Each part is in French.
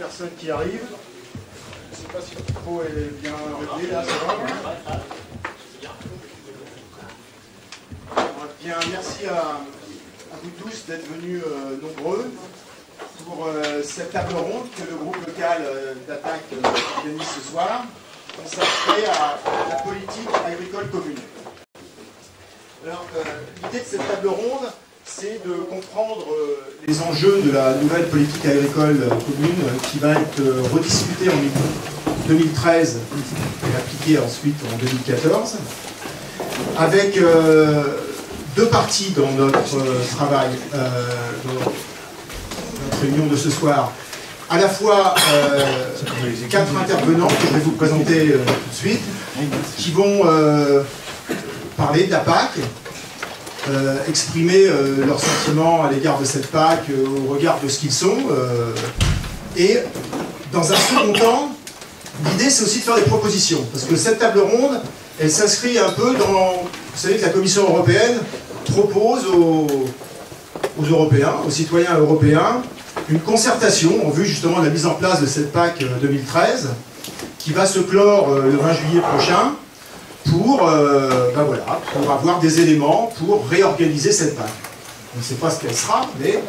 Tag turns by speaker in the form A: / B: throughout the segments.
A: personnes qui arrivent. Je ne sais pas si le micro est bien réglé là, ça va. Bien, merci à vous tous d'être venus nombreux pour cette table ronde que le groupe local d'attaque organise ce soir, consacrée à la politique agricole commune. Alors, l'idée de cette table ronde, c'est de comprendre les enjeux de la nouvelle politique agricole commune qui va être rediscutée en 2013 et appliquée ensuite en 2014, avec deux parties dans notre travail, dans notre réunion de ce soir. À la fois 4 intervenants que je vais vous présenter tout de suite, qui vont parler de la PAC, exprimer leurs sentiments à l'égard de cette PAC au regard de ce qu'ils sont. Et dans un second temps, l'idée c'est aussi de faire des propositions. Parce que cette table ronde, elle s'inscrit un peu dans... Vous savez que la Commission européenne propose aux Européens, aux citoyens européens, une concertation en vue justement de la mise en place de cette PAC 2013, qui va se clore le 20 juillet prochain, pour, pour avoir des éléments pour réorganiser cette PAC. On ne sait pas ce qu'elle sera, mais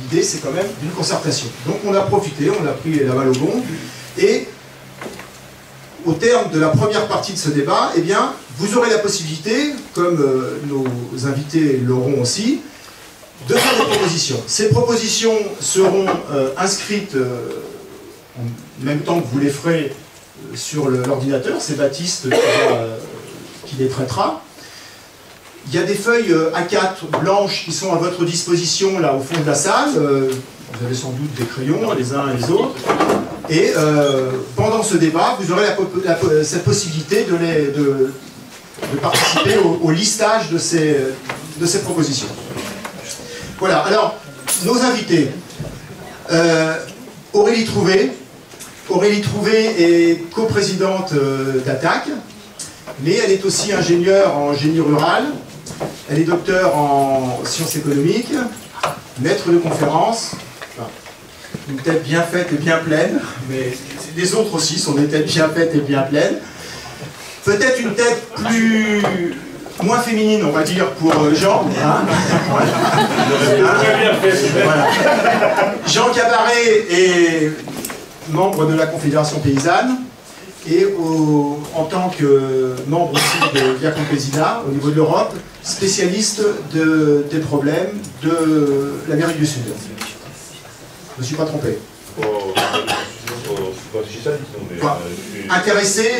A: l'idée c'est quand même d'une concertation. Donc on a profité, on a pris la balle au bond, et au terme de la première partie de ce débat, eh bien, vous aurez la possibilité, comme nos invités l'auront aussi, de faire des propositions. Ces propositions seront inscrites en même temps que vous les ferez sur l'ordinateur. C'est Baptiste qui les traitera. Il y a des feuilles A4 blanches qui sont à votre disposition là au fond de la salle. Vous avez sans doute des crayons les uns et les autres. Et pendant ce débat, vous aurez cette possibilité de participer au listage de ces propositions. Voilà, alors, nos invités. Aurélie Trouvé. Aurélie Trouvé est coprésidente d'Attaque, mais elle est aussi ingénieure en génie rural. Elle est docteure en sciences économiques, maître de conférences. Enfin, une tête bien faite et bien pleine, mais les autres aussi sont des têtes bien faites et bien pleines. Peut-être une tête moins féminine, on va dire, pour Jean. Hein, voilà. Jean Cabaret est membre de la Confédération Paysanne et en tant que membre aussi de Via Campesina au niveau de l'Europe, spécialiste des problèmes de l'Amérique du Sud. Je ne me suis pas trompé. Intéressé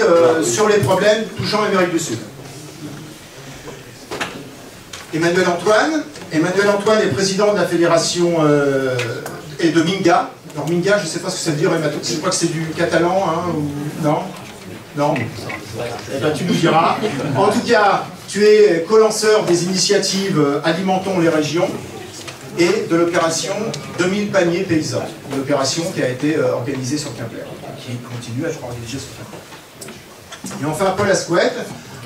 A: sur les problèmes touchant l'Amérique du Sud. Emmanuel Antoine est président de la fédération et de Minga. Alors Minga, je ne sais pas ce que ça veut dire, je crois que c'est du catalan, hein, ou... non? Non? Eh ben, tu nous diras. En tout cas, tu es co-lanceur des initiatives Alimentons les régions et de l'opération 2000 paniers paysans, une opération qui a été organisée sur Quimper, qui continue à être organisée sur Quimper. Et enfin, Paul Asquette.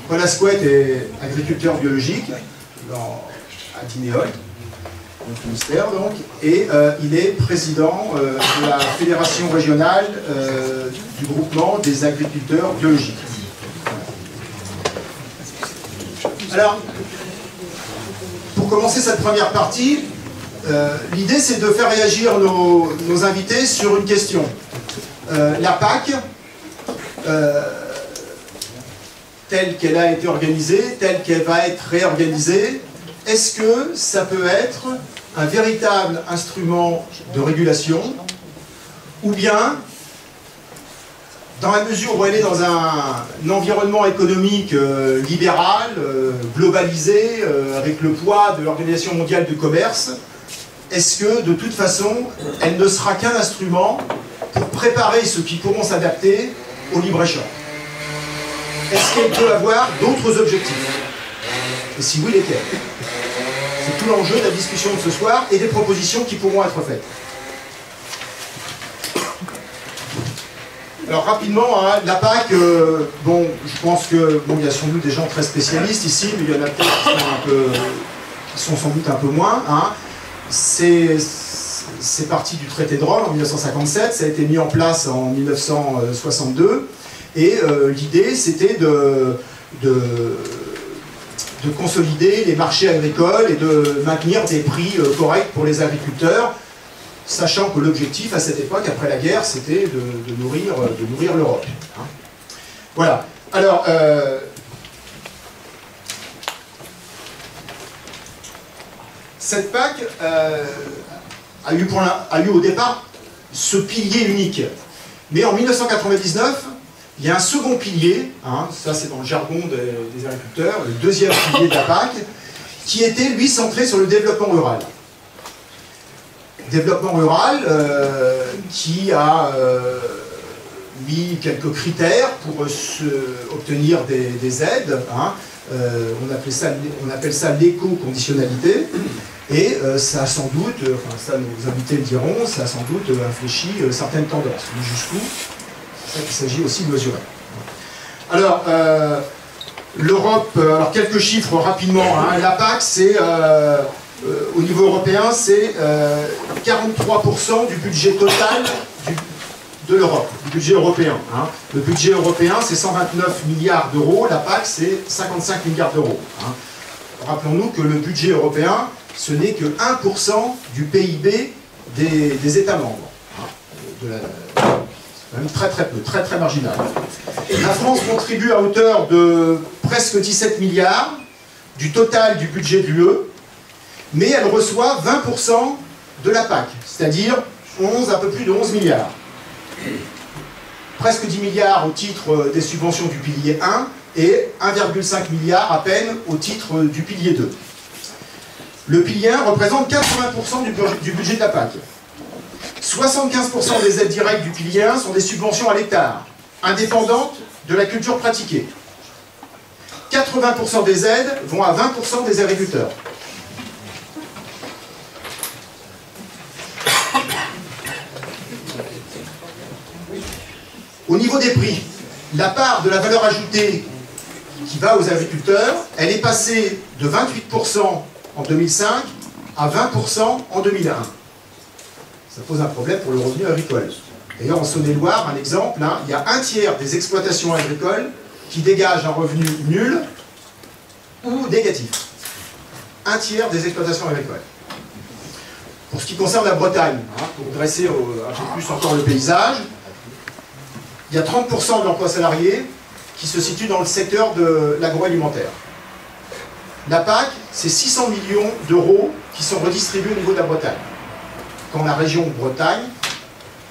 A: Paul Asquette est agriculteur biologique à Dinéol, au ministère donc, et il est président de la fédération régionale du groupement des agriculteurs biologiques. Alors, pour commencer cette première partie, l'idée c'est de faire réagir nos invités sur une question. La PAC, telle qu'elle a été organisée, telle qu'elle va être réorganisée, est-ce que ça peut être un véritable instrument de régulation, ou bien, dans la mesure où elle est dans un environnement économique libéral, globalisé, avec le poids de l'Organisation mondiale du commerce, est-ce que, de toute façon, elle ne sera qu'un instrument pour préparer ceux qui pourront s'adapter au libre-échange? Est-ce qu'elle peut avoir d'autres objectifs? Et si oui, lesquels? C'est tout l'enjeu de la discussion de ce soir et des propositions qui pourront être faites. Alors rapidement, hein, la PAC, bon, je pense que bon, il y a sans doute des gens très spécialistes ici, mais il y en a peut-être qui sont sans doute un peu moins. Hein. c'est parti du traité de Rome en 1957, ça a été mis en place en 1962, et l'idée c'était de consolider les marchés agricoles et de maintenir des prix corrects pour les agriculteurs, sachant que l'objectif à cette époque, après la guerre, c'était de nourrir l'Europe. Hein. Voilà. Alors, cette PAC a eu au départ ce pilier unique. Mais en 1999, il y a un second pilier, hein, ça c'est dans le jargon des agriculteurs, le deuxième pilier de la PAC, qui était lui centré sur le développement rural. Développement rural qui a mis quelques critères pour obtenir des aides. Hein. On appelle ça l'éco-conditionnalité. Et ça a sans doute, enfin ça nos invités le diront, ça a sans doute infléchi certaines tendances. Mais jusqu'où? C'est ça qu'il s'agit aussi de mesurer. Alors, l'Europe, alors quelques chiffres rapidement. Hein. La PAC, c'est au niveau européen, c'est 43% du budget total de l'Europe, du budget européen. Hein. Le budget européen, c'est 129 milliards d'euros, la PAC, c'est 55 milliards d'euros. Hein. Rappelons-nous que le budget européen, ce n'est que 1% du PIB des États membres. Hein. C'est quand même très peu, très marginal. La France contribue à hauteur de presque 17 milliards du total du budget de l'UE, mais elle reçoit 20% de la PAC, c'est-à-dire un peu plus de 11 milliards. Presque 10 milliards au titre des subventions du pilier 1 et 1,5 milliard à peine au titre du pilier 2. Le pilier 1 représente 80% du budget de la PAC. 75% des aides directes du pilier 1 sont des subventions à l'hectare, indépendantes de la culture pratiquée. 80% des aides vont à 20% des agriculteurs. Au niveau des prix, la part de la valeur ajoutée qui va aux agriculteurs, elle est passée de 28% en 2005 à 20% en 2001. Ça pose un problème pour le revenu agricole. D'ailleurs, en Saône-et-Loire, un exemple, hein, il y a un tiers des exploitations agricoles qui dégagent un revenu nul ou négatif. Un tiers des exploitations agricoles. Pour ce qui concerne la Bretagne, hein, pour dresser un peu plus encore le paysage, il y a 30% de l'emploi salarié qui se situe dans le secteur de l'agroalimentaire. La PAC, c'est 600 millions d'euros qui sont redistribués au niveau de la Bretagne. Quand la région Bretagne,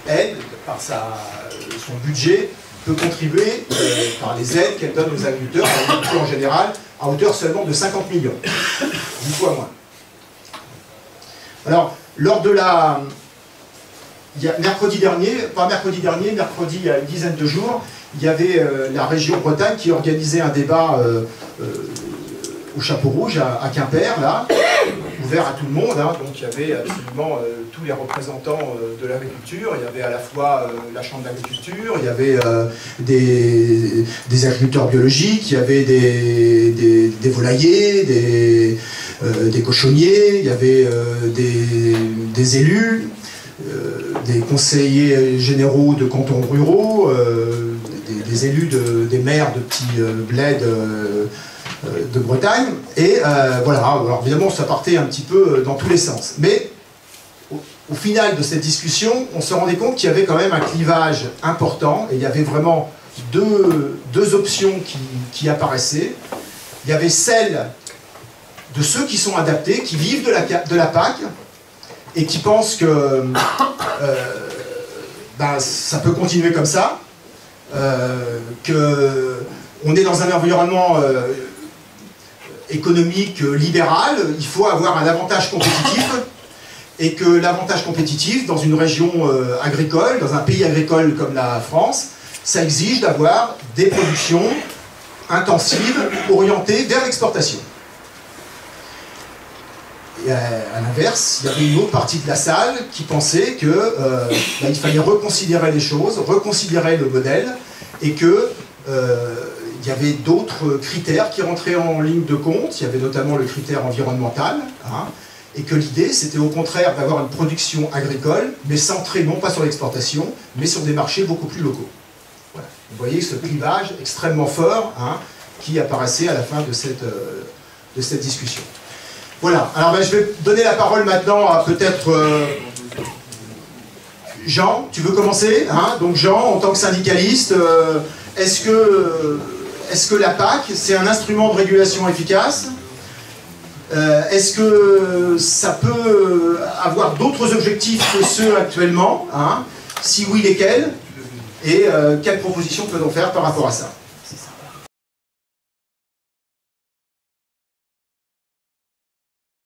A: elle, par son budget, peut contribuer par les aides qu'elle donne aux agriculteurs, en général, à hauteur seulement de 50 millions. 10 fois moins. Alors, lors de la... mercredi dernier, mercredi il y a une dizaine de jours, il y avait la région Bretagne qui organisait un débat au Chapeau Rouge, à Quimper, là, ouvert à tout le monde. Hein, donc il y avait absolument tous les représentants de l'agriculture. Il y avait à la fois la Chambre d'agriculture, il y avait des agriculteurs biologiques, il y avait des volaillers, des cochonniers, il y avait des élus, des conseillers généraux de cantons ruraux, des élus des maires de petits bleds de Bretagne, et voilà, alors évidemment ça partait un petit peu dans tous les sens. Mais au final de cette discussion, on se rendait compte qu'il y avait quand même un clivage important, et il y avait vraiment deux options qui apparaissaient. Il y avait celle de ceux qui sont adaptés, qui vivent de la PAC, et qui pensent que ça peut continuer comme ça, qu'on est dans un environnement économique libéral, il faut avoir un avantage compétitif, et que l'avantage compétitif dans une région agricole, dans un pays agricole comme la France, ça exige d'avoir des productions intensives, orientées vers l'exportation. Et à l'inverse, il y avait une autre partie de la salle qui pensait qu'il fallait reconsidérer les choses, reconsidérer le modèle, et que il y avait d'autres critères qui rentraient en ligne de compte. Il y avait notamment le critère environnemental, hein, et que l'idée, c'était au contraire d'avoir une production agricole, mais centrée non pas sur l'exportation, mais sur des marchés beaucoup plus locaux. Voilà. Vous voyez ce clivage extrêmement fort, hein, qui apparaissait à la fin de cette discussion. Voilà, alors ben, je vais donner la parole maintenant à peut-être Jean, tu veux commencer, hein? Donc Jean, en tant que syndicaliste, est-ce que la PAC, c'est un instrument de régulation efficace? Est-ce que ça peut avoir d'autres objectifs que ceux actuellement, hein? Si oui, lesquels? Et quelles propositions peut-on faire par rapport à ça?